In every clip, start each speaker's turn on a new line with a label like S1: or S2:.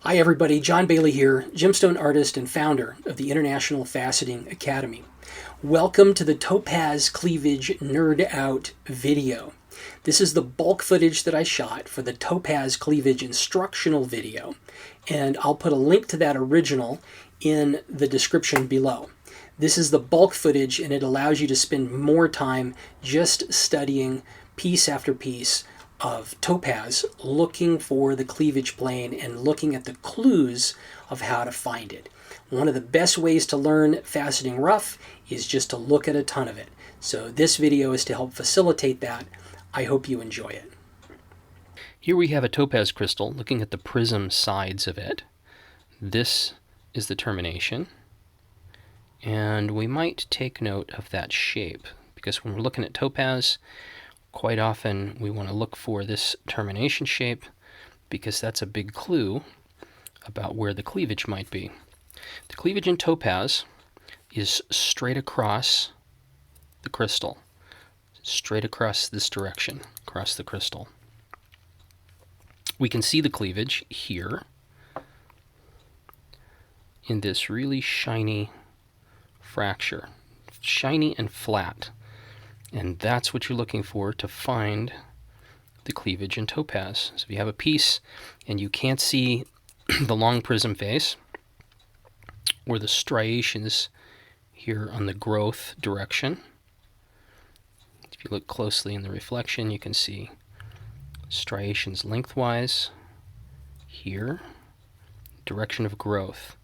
S1: Hi everybody, John Bailey here, gemstone artist and founder of the International Faceting Academy. Welcome to the Topaz Cleavage Nerd Out video. This is the bulk footage that I shot for the Topaz Cleavage instructional video, and I'll put a link to that original in the description below. This is the bulk footage, and it allows you to spend more time just studying piece after piece of Topaz, looking for the cleavage plane and looking at the clues of how to find it. One of the best ways to learn faceting rough is just to look at a ton of it. So this video is to help facilitate that. I hope you enjoy it.
S2: Here we have a topaz crystal looking at the prism sides of it. This is the termination, and we might take note of that shape because when we're looking at topaz, quite often we want to look for this termination shape because that's a big clue about where the cleavage might be. The cleavage in topaz is straight across the crystal, straight across this direction, across the crystal. We can see the cleavage here in this really shiny fracture, shiny and flat. And that's what you're looking for to find the cleavage in topaz. So if you have a piece and you can't see the long prism face or the striations here on the growth direction, if you look closely in the reflection, you can see striations lengthwise here, direction of growth.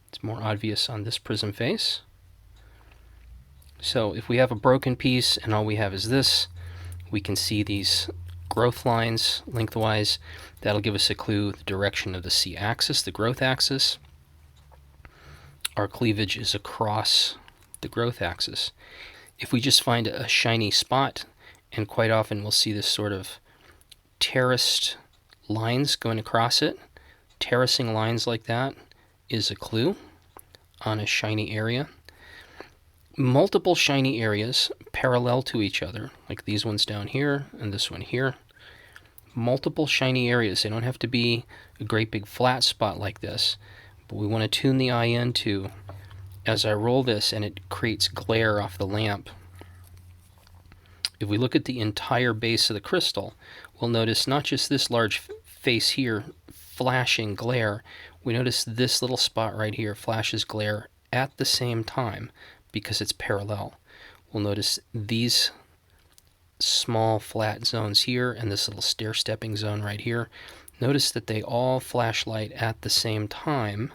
S2: It's more obvious on this prism face. So if we have a broken piece and all we have is this, we can see these growth lines lengthwise. That'll give us a clue the direction of the C-axis, the growth axis. Our cleavage is across the growth axis. If we just find a shiny spot, and quite often we'll see this sort of terraced lines going across it, terracing lines like that is a clue on a shiny area. Multiple shiny areas parallel to each other, like these ones down here and this one here. Multiple shiny areas. They don't have to be a great big flat spot like this, but we want to tune the eye into as I roll this and it creates glare off the lamp. If we look at the entire base of the crystal, we'll notice not just this large face here flashing glare, we notice this little spot right here flashes glare at the same time because it's parallel. We'll notice these small flat zones here and this little stair-stepping zone right here. Notice that they all flash light at the same time,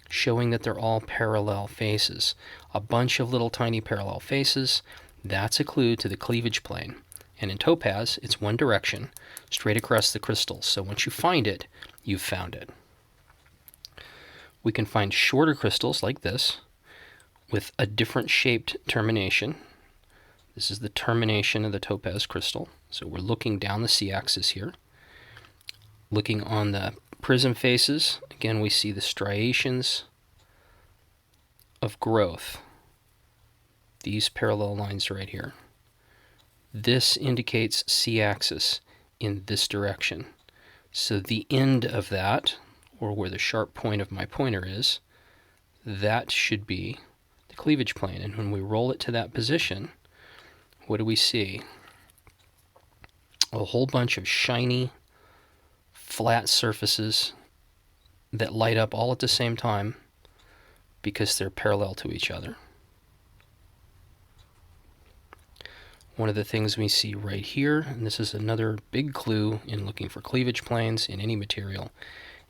S2: showing that they're all parallel faces. A bunch of little tiny parallel faces, that's a clue to the cleavage plane. And in topaz, it's one direction, straight across the crystal. So once you find it, you've found it. We can find shorter crystals like this with a different shaped termination. This is the termination of the topaz crystal. So we're looking down the C-axis here. Looking on the prism faces, again we see the striations of growth. These parallel lines right here. This indicates C-axis in this direction. So the end of that, or where the sharp point of my pointer is, that should be cleavage plane. And when we roll it to that position, what do we see? A whole bunch of shiny flat surfaces that light up all at the same time because they're parallel to each other. One of the things we see right here, and this is another big clue in looking for cleavage planes in any material,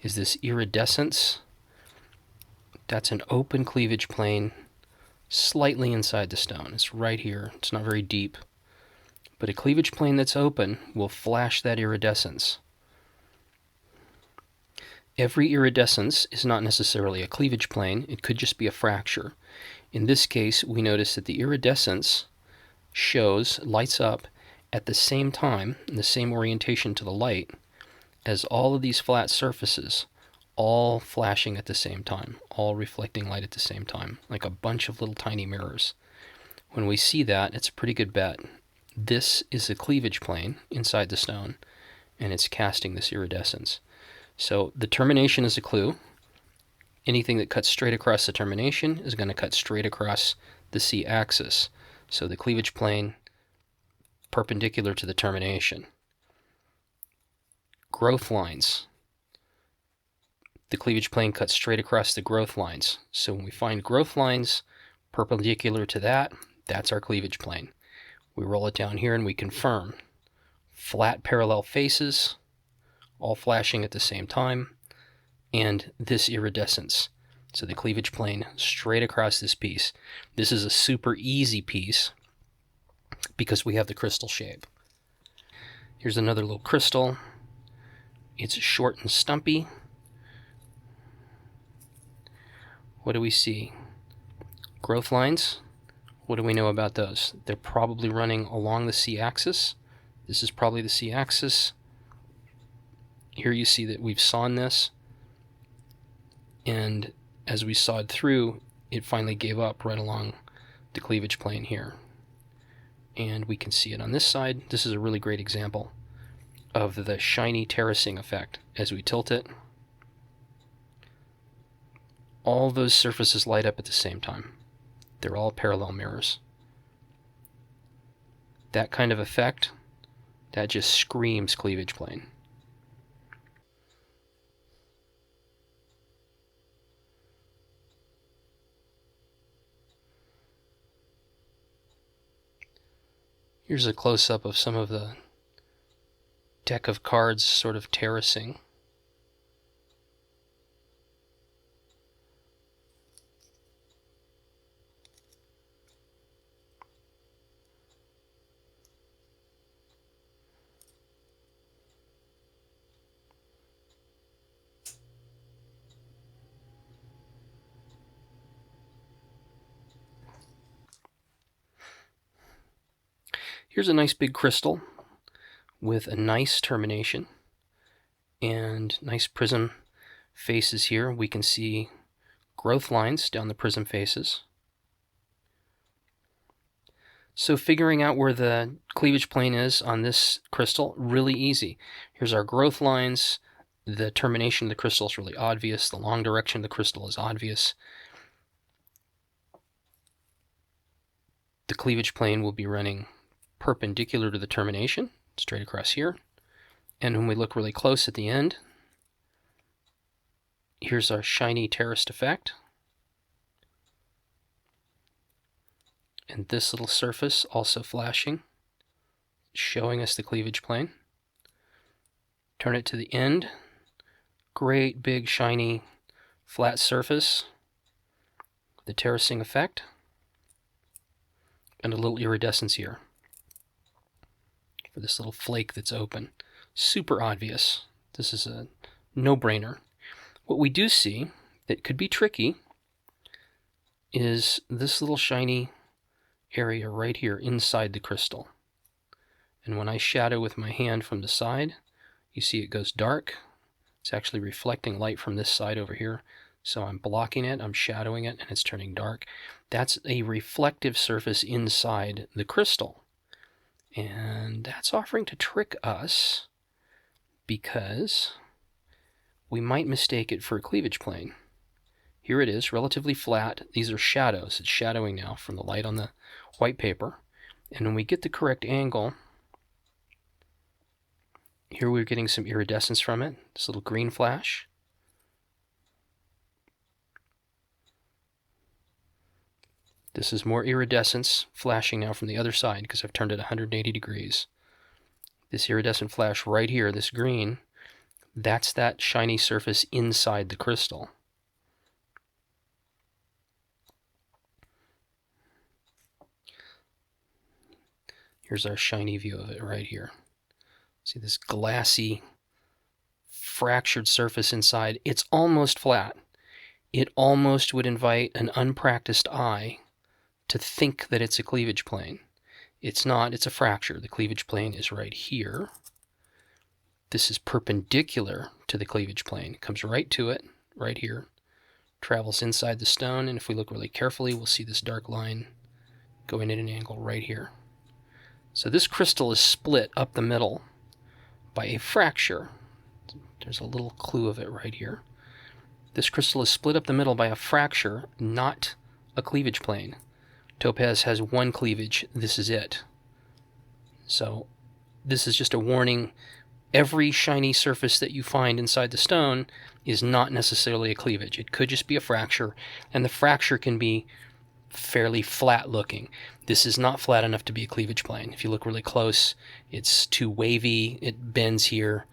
S2: is this iridescence. That's an open cleavage plane slightly inside the stone. It's right here. It's not very deep. But a cleavage plane that's open will flash that iridescence. Every iridescence is not necessarily a cleavage plane. It could just be a fracture. In this case, we notice that the iridescence lights up at the same time, in the same orientation to the light, as all of these flat surfaces, all flashing at the same time, all reflecting light at the same time, like a bunch of little tiny mirrors. When we see that, it's a pretty good bet. This is a cleavage plane inside the stone, and it's casting this iridescence. So the termination is a clue. Anything that cuts straight across the termination is going to cut straight across the C-axis. So the cleavage plane perpendicular to the termination. Growth lines. The cleavage plane cuts straight across the growth lines. So when we find growth lines perpendicular to that, that's our cleavage plane. We roll it down here and we confirm. Flat parallel faces, all flashing at the same time, and this iridescence. So the cleavage plane straight across this piece. This is a super easy piece because we have the crystal shape. Here's another little crystal. It's short and stumpy. What do we see? Growth lines. What do we know about those? They're probably running along the C-axis. This is probably the C-axis. Here you see that we've sawn this, and as we sawed through, it finally gave up right along the cleavage plane here. And we can see it on this side. This is a really great example of the shiny terracing effect. As we tilt it, all those surfaces light up at the same time. They're all parallel mirrors. That kind of effect, that just screams cleavage plane. Here's a close-up of some of the deck of cards sort of terracing. Here's a nice big crystal with a nice termination and nice prism faces here. We can see growth lines down the prism faces. So figuring out where the cleavage plane is on this crystal, really easy. Here's our growth lines. The termination of the crystal is really obvious. The long direction of the crystal is obvious. The cleavage plane will be running perpendicular to the termination, straight across here. And when we look really close at the end, here's our shiny terraced effect. And this little surface also flashing, showing us the cleavage plane. Turn it to the end. Great big shiny flat surface, the terracing effect, and a little iridescence here for this little flake that's open. Super obvious. This is a no-brainer. What we do see that could be tricky is this little shiny area right here inside the crystal. And when I shadow with my hand from the side, you see it goes dark. It's actually reflecting light from this side over here. So I'm blocking it, I'm shadowing it, and it's turning dark. That's a reflective surface inside the crystal. And that's offering to trick us because we might mistake it for a cleavage plane. Here it is, relatively flat. These are shadows. It's shadowing now from the light on the white paper. And when we get the correct angle, here we're getting some iridescence from it, this little green flash. This is more iridescence flashing now from the other side because I've turned it 180 degrees. This iridescent flash right here, this green, that's that shiny surface inside the crystal. Here's our shiny view of it right here. See this glassy, fractured surface inside. It's almost flat. It almost would invite an unpracticed eye to think that it's a cleavage plane. It's not, it's a fracture. The cleavage plane is right here. This is perpendicular to the cleavage plane. It comes right to it, right here. Travels inside the stone, and if we look really carefully, we'll see this dark line going at an angle right here. So this crystal is split up the middle by a fracture. There's a little clue of it right here. This crystal is split up the middle by a fracture, not a cleavage plane. Topaz has one cleavage. This is it. So this is just a warning. Every shiny surface that you find inside the stone is not necessarily a cleavage. It could just be a fracture, and the fracture can be fairly flat looking. This is not flat enough to be a cleavage plane. If you look really close, it's too wavy. It bends here.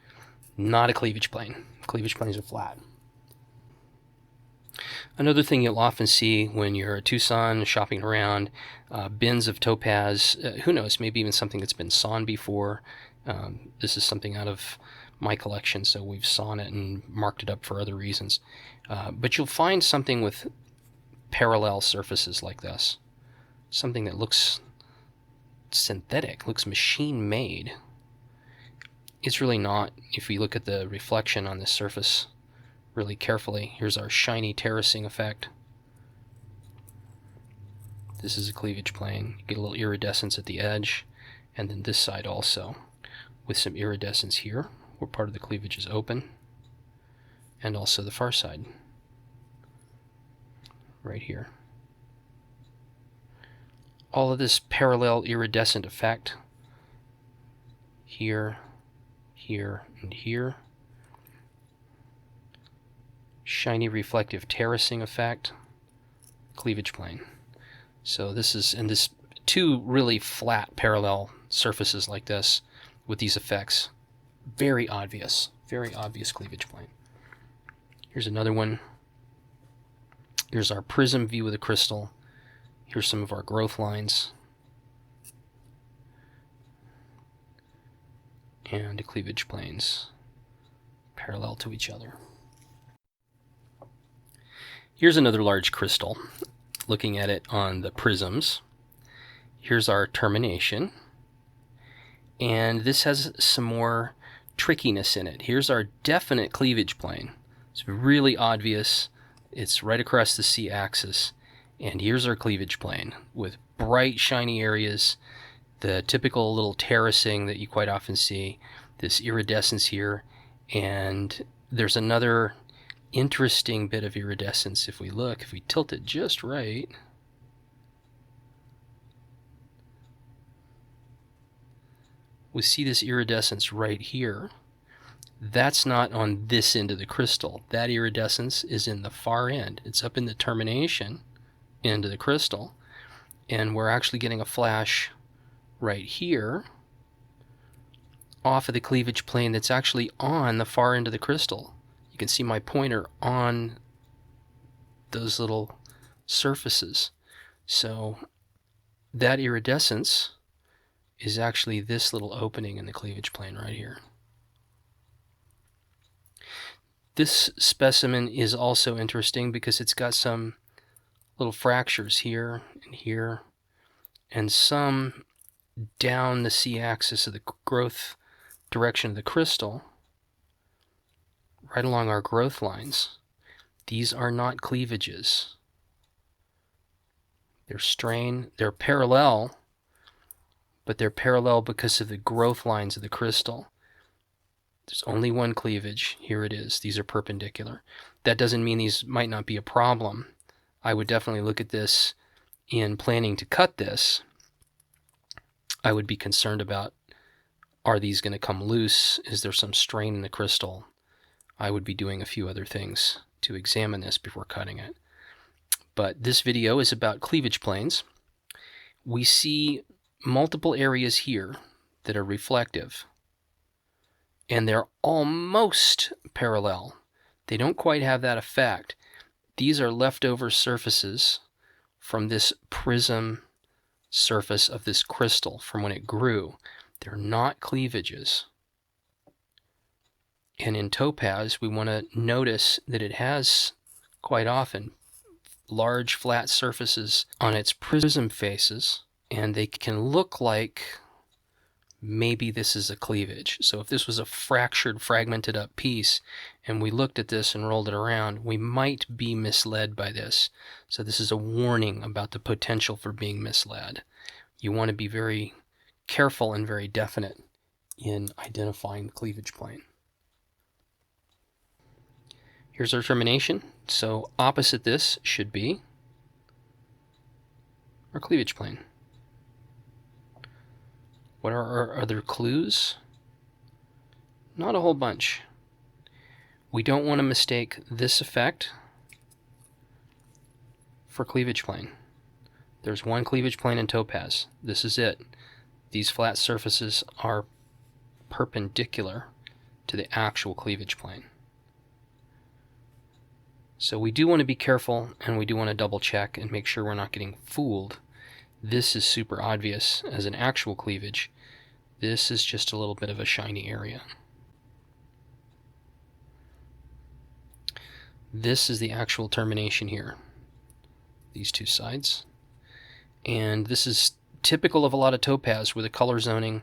S2: Not a cleavage plane. Cleavage planes are flat. Another thing you'll often see when you're at Tucson shopping around, bins of topaz, who knows, maybe even something that's been sawn before. This is something out of my collection, so we've sawn it and marked it up for other reasons. But you'll find something with parallel surfaces like this. Something that looks synthetic, looks machine-made. It's really not. If we look at the reflection on this surface really carefully, here's our shiny terracing effect. This is a cleavage plane. You get a little iridescence at the edge, and then this side also, with some iridescence here, where part of the cleavage is open, and also the far side, right here. All of this parallel iridescent effect, here, here, and here. Shiny reflective terracing effect, cleavage plane. So this is, and this two really flat parallel surfaces like this with these effects. Very obvious cleavage plane. Here's another one. Here's our prism view of the crystal. Here's some of our growth lines. And the cleavage planes parallel to each other. Here's another large crystal, looking at it on the prisms. Here's our termination, and this has some more trickiness in it. Here's our definite cleavage plane. It's really obvious. It's right across the C-axis, and here's our cleavage plane with bright, shiny areas, the typical little terracing that you quite often see, this iridescence here, and there's another interesting bit of iridescence. If we look, if we tilt it just right, we see this iridescence right here. That's not on this end of the crystal. That iridescence is in the far end. It's up in the termination end of the crystal, and we're actually getting a flash right here off of the cleavage plane that's actually on the far end of the crystal. You can see my pointer on those little surfaces. So that iridescence is actually this little opening in the cleavage plane right here. This specimen is also interesting because it's got some little fractures here and here, and some down the C-axis of the growth direction of the crystal, right along our growth lines. These are not cleavages. They're parallel, but they're parallel because of the growth lines of the crystal. There's only one cleavage. Here it is. These are perpendicular. That doesn't mean these might not be a problem. I would definitely look at this in planning to cut this. I would be concerned about, are these going to come loose? Is there some strain in the crystal? I would be doing a few other things to examine this before cutting it. But this video is about cleavage planes. We see multiple areas here that are reflective, and they're almost parallel. They don't quite have that effect. These are leftover surfaces from this prism surface of this crystal from when it grew. They're not cleavages. And in topaz, we want to notice that it has quite often large flat surfaces on its prism faces, and they can look like maybe this is a cleavage. So if this was a fractured, fragmented up piece, and we looked at this and rolled it around, we might be misled by this. So this is a warning about the potential for being misled. You want to be very careful and very definite in identifying the cleavage plane. Here's our termination. So opposite this should be our cleavage plane. What are our other clues? Not a whole bunch. We don't want to mistake this effect for cleavage plane. There's one cleavage plane in Topaz. This is it. These flat surfaces are perpendicular to the actual cleavage plane. So we do want to be careful, and we do want to double check and make sure we're not getting fooled. This is super obvious as an actual cleavage. This is just a little bit of a shiny area. This is the actual termination here, these two sides. And this is typical of a lot of Topaz, where the color zoning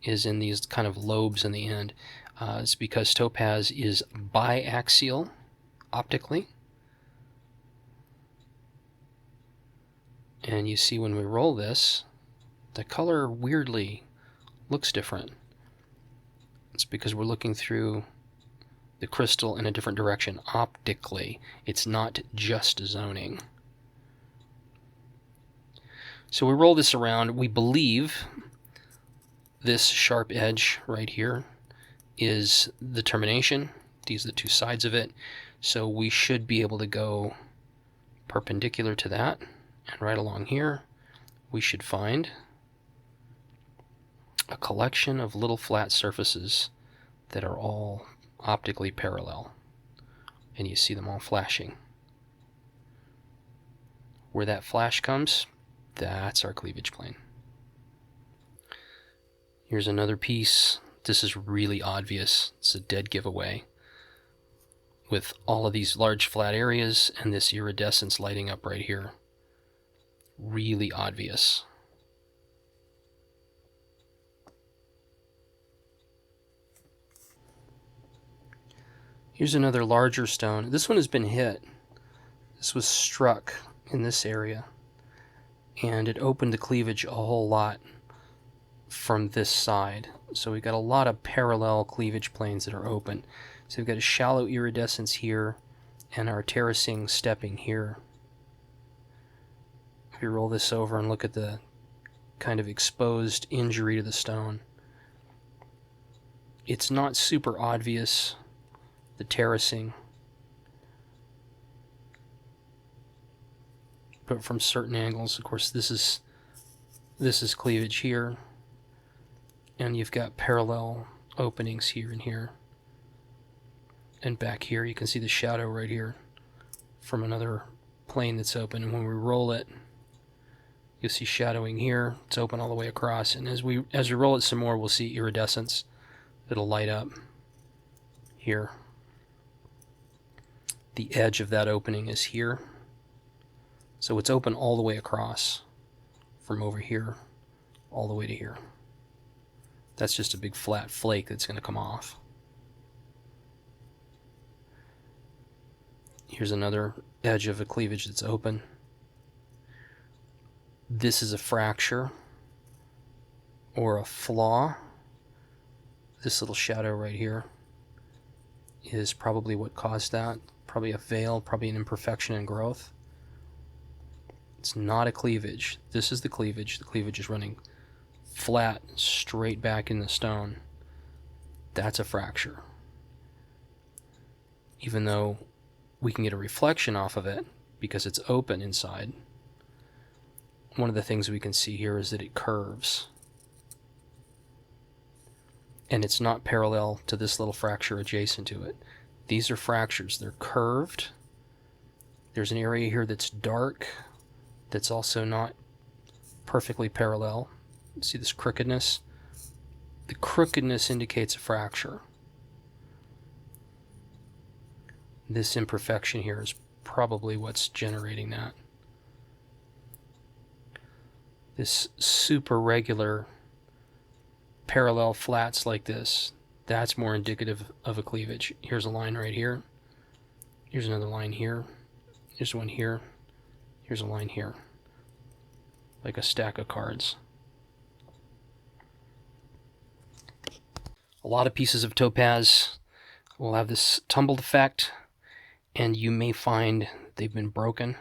S2: is in these kind of lobes in the end. It's because Topaz is biaxial optically. And you see when we roll this, the color weirdly looks different. It's because we're looking through the crystal in a different direction optically. It's not just zoning. So we roll this around. We believe this sharp edge right here is the termination. These are the two sides of it. So we should be able to go perpendicular to that. And right along here, we should find a collection of little flat surfaces that are all optically parallel. And you see them all flashing. Where that flash comes, that's our cleavage plane. Here's another piece. This is really obvious. It's a dead giveaway. With all of these large flat areas and this iridescence lighting up right here. Really obvious. Here's another larger stone. This one has been hit. This was struck in this area, and it opened the cleavage a whole lot from this side. So we've got a lot of parallel cleavage planes that are open. So we've got a shallow iridescence here and our terracing stepping here. If you roll this over and look at the kind of exposed injury to the stone, it's not super obvious, the terracing, but from certain angles, of course, this is cleavage here, and you've got parallel openings here and here, and back here you can see the shadow right here from another plane that's open. And when we roll it, you'll see shadowing here. It's open all the way across, and as we roll it some more, we'll see iridescence. It'll light up here. The edge of that opening is here, so it's open all the way across from over here all the way to here. That's just a big flat flake that's going to come off. Here's another edge of a cleavage that's open. This is a fracture or a flaw. This little shadow right here is probably what caused that. Probably a veil, probably an imperfection in growth. It's not a cleavage. This is the cleavage. The cleavage is running flat, straight back in the stone. That's a fracture. Even though we can get a reflection off of it because it's open inside, one of the things we can see here is that it curves. And it's not parallel to this little fracture adjacent to it. These are fractures. They're curved. There's an area here that's dark that's also not perfectly parallel. See this crookedness? The crookedness indicates a fracture. This imperfection here is probably what's generating that. This super regular parallel flats like this, that's more indicative of a cleavage. Here's a line right here. Here's another line here. Here's one here. Here's a line here. Like a stack of cards. A lot of pieces of topaz will have this tumbled effect, and you may find they've been broken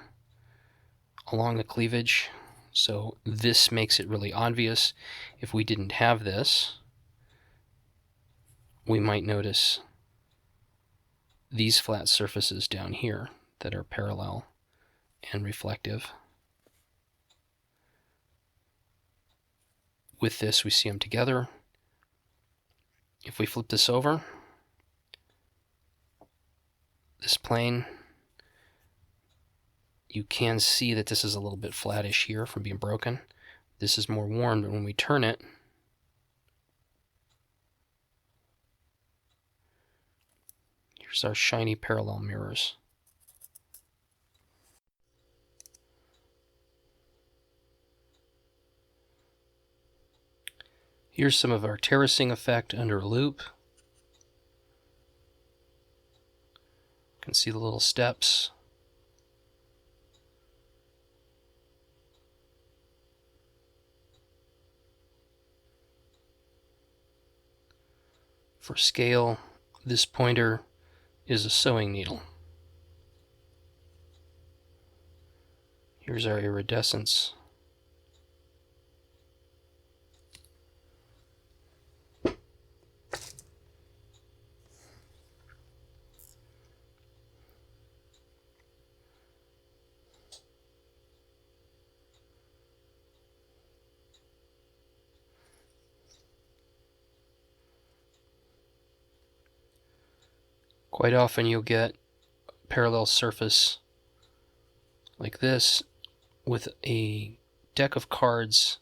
S2: along the cleavage. So this makes it really obvious. If we didn't have this, we might notice these flat surfaces down here that are parallel and reflective. With this, we see them together. If we flip this over, this plane, you can see that this is a little bit flattish here from being broken. This is more worn, but when we turn it, here's our shiny parallel mirrors. Here's some of our terracing effect under a loop. You can see the little steps. For scale, this pointer is a sewing needle. Here's our iridescence. Quite often you'll get a parallel surface like this with a deck of cards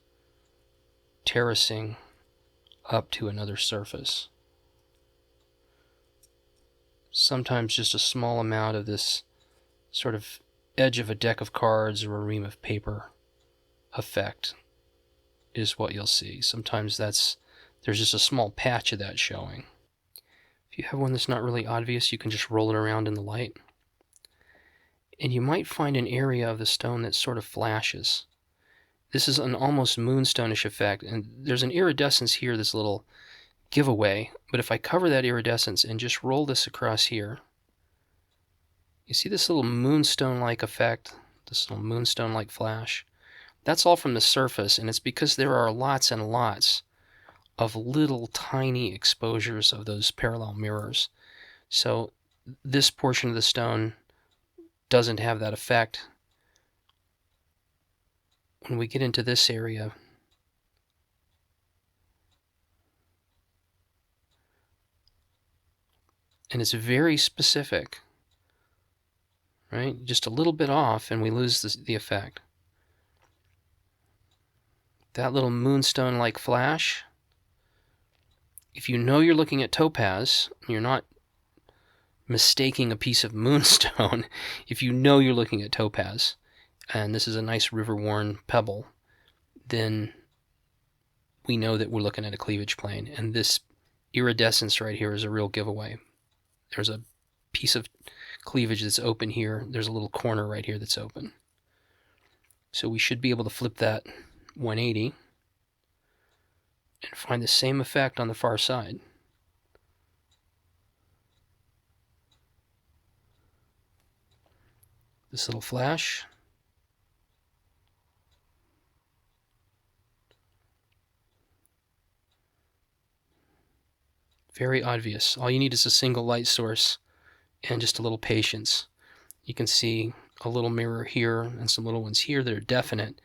S2: terracing up to another surface. Sometimes just a small amount of this sort of edge of a deck of cards or a ream of paper effect is what you'll see. Sometimes there's just a small patch of that showing. If you have one that's not really obvious, you can just roll it around in the light. And you might find an area of the stone that sort of flashes. This is an almost moonstone-ish effect, and there's an iridescence here, this little giveaway, but if I cover that iridescence and just roll this across here, you see this little moonstone-like effect, this little moonstone-like flash? That's all from the surface, and it's because there are lots and lots of little tiny exposures of those parallel mirrors. So this portion of the stone doesn't have that effect. When we get into this area, and it's very specific, right? Just a little bit off and we lose the effect. That little moonstone-like flash, if you know you're looking at topaz, you're not mistaking a piece of moonstone. If you know you're looking at topaz, and this is a nice river-worn pebble, then we know that we're looking at a cleavage plane. And this iridescence right here is a real giveaway. There's a piece of cleavage that's open here. There's a little corner right here that's open. So we should be able to flip that 180 and find the same effect on the far side. This little flash. Very obvious. All you need is a single light source and just a little patience. You can see a little mirror here and some little ones here that are definite,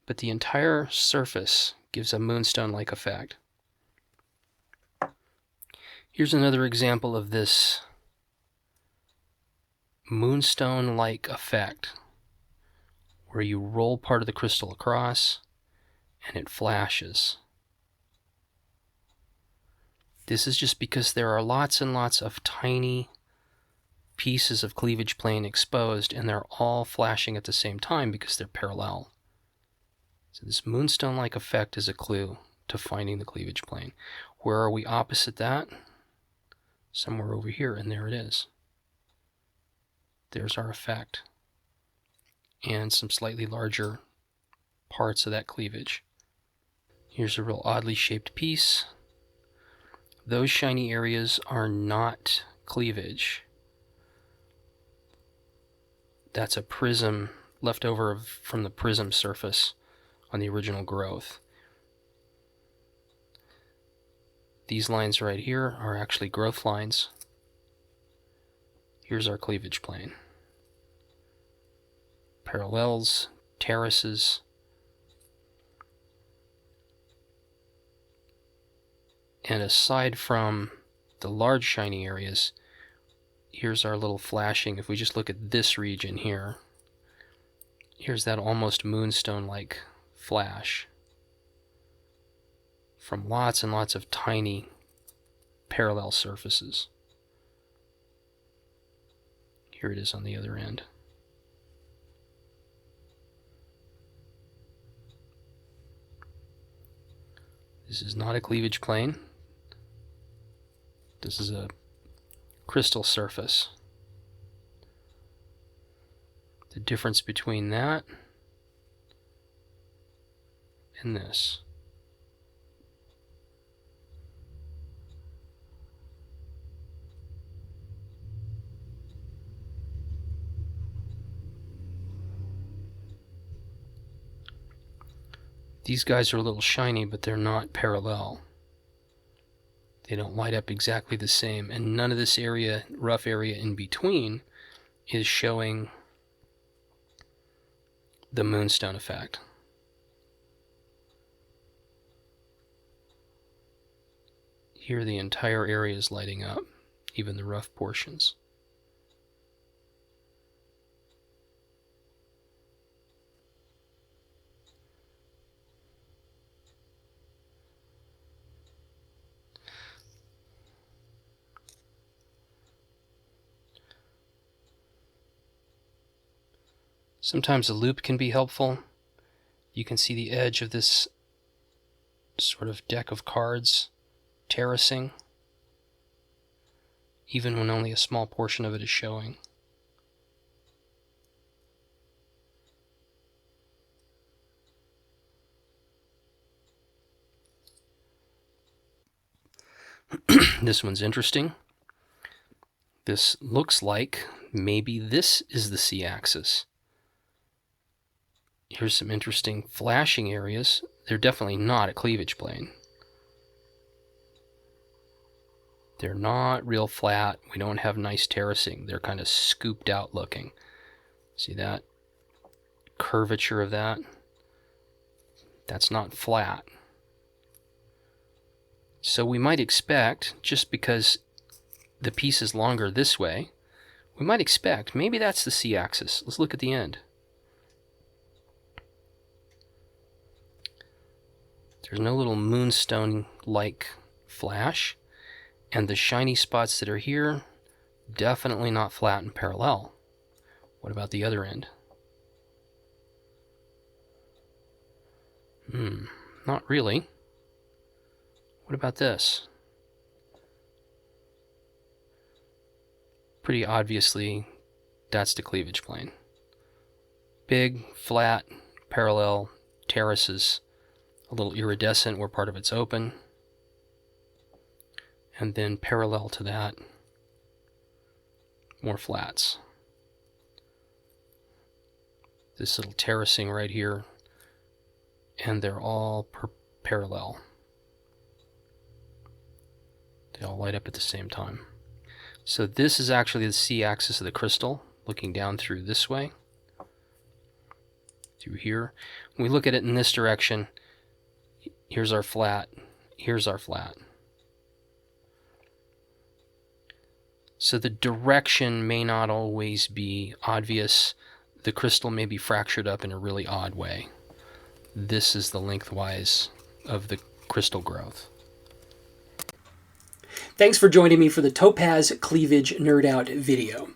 S2: but the entire surface gives a moonstone-like effect. Here's another example of this moonstone-like effect, where you roll part of the crystal across and it flashes. This is just because there are lots and lots of tiny pieces of cleavage plane exposed, and they're all flashing at the same time because they're parallel. So this moonstone-like effect is a clue to finding the cleavage plane. Where are we opposite that? Somewhere over here, and there it is. There's our effect. And some slightly larger parts of that cleavage. Here's a real oddly shaped piece. Those shiny areas are not cleavage. that's a prism left over from the prism surface on the original growth. These lines right here are actually growth lines. Here's our cleavage plane. Parallels, terraces, and aside from the large shiny areas, here's our little flashing. If we just look at this region here, here's that almost moonstone-like flash from lots and lots of tiny parallel surfaces. Here it is on the other end. This is not a cleavage plane. This is a crystal surface. The difference between that and this. These guys are a little shiny, but they're not parallel. They don't light up exactly the same, and none of this area, rough area in between, is showing the moonstone effect. Here the entire area is lighting up, even the rough portions. Sometimes a loop can be helpful. You can see the edge of this sort of deck of cards terracing, even when only a small portion of it is showing. This one's interesting. This looks like maybe this is the C-axis. Here's some interesting flashing areas. They're definitely not a cleavage plane. They're not real flat. We don't have nice terracing. They're kind of scooped out looking. See that curvature of that? That's not flat. So we might expect, just because the piece is longer this way, we might expect maybe that's the C-axis. Let's look at the end. There's no little moonstone-like flash, and the shiny spots that are here, definitely not flat and parallel. What about the other end? Not really. What about this? Pretty obviously, that's the cleavage plane. Big, flat, parallel terraces, a little iridescent where part of it's open, and then parallel to that, more flats. This little terracing right here, and they're all parallel. They all light up at the same time. So this is actually the C-axis of the crystal, looking down through this way, through here. When we look at it in this direction, here's our flat, here's our flat. So the direction may not always be obvious. The crystal may be fractured up in a really odd way. This is the lengthwise of the crystal growth.
S1: Thanks for joining me for the Topaz Cleavage Nerd Out video.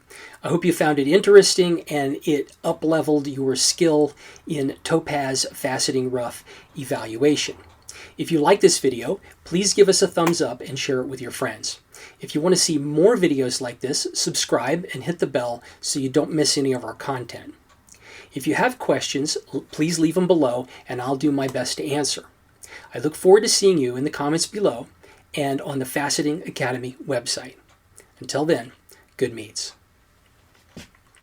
S1: I hope you found it interesting and it up-leveled your skill in Topaz faceting rough evaluation. If you like this video, please give us a thumbs up and share it with your friends. If you want to see more videos like this, subscribe and hit the bell so you don't miss any of our content. If you have questions, please leave them below and I'll do my best to answer. I look forward to seeing you in the comments below and on the Faceting Academy website. Until then, good meets.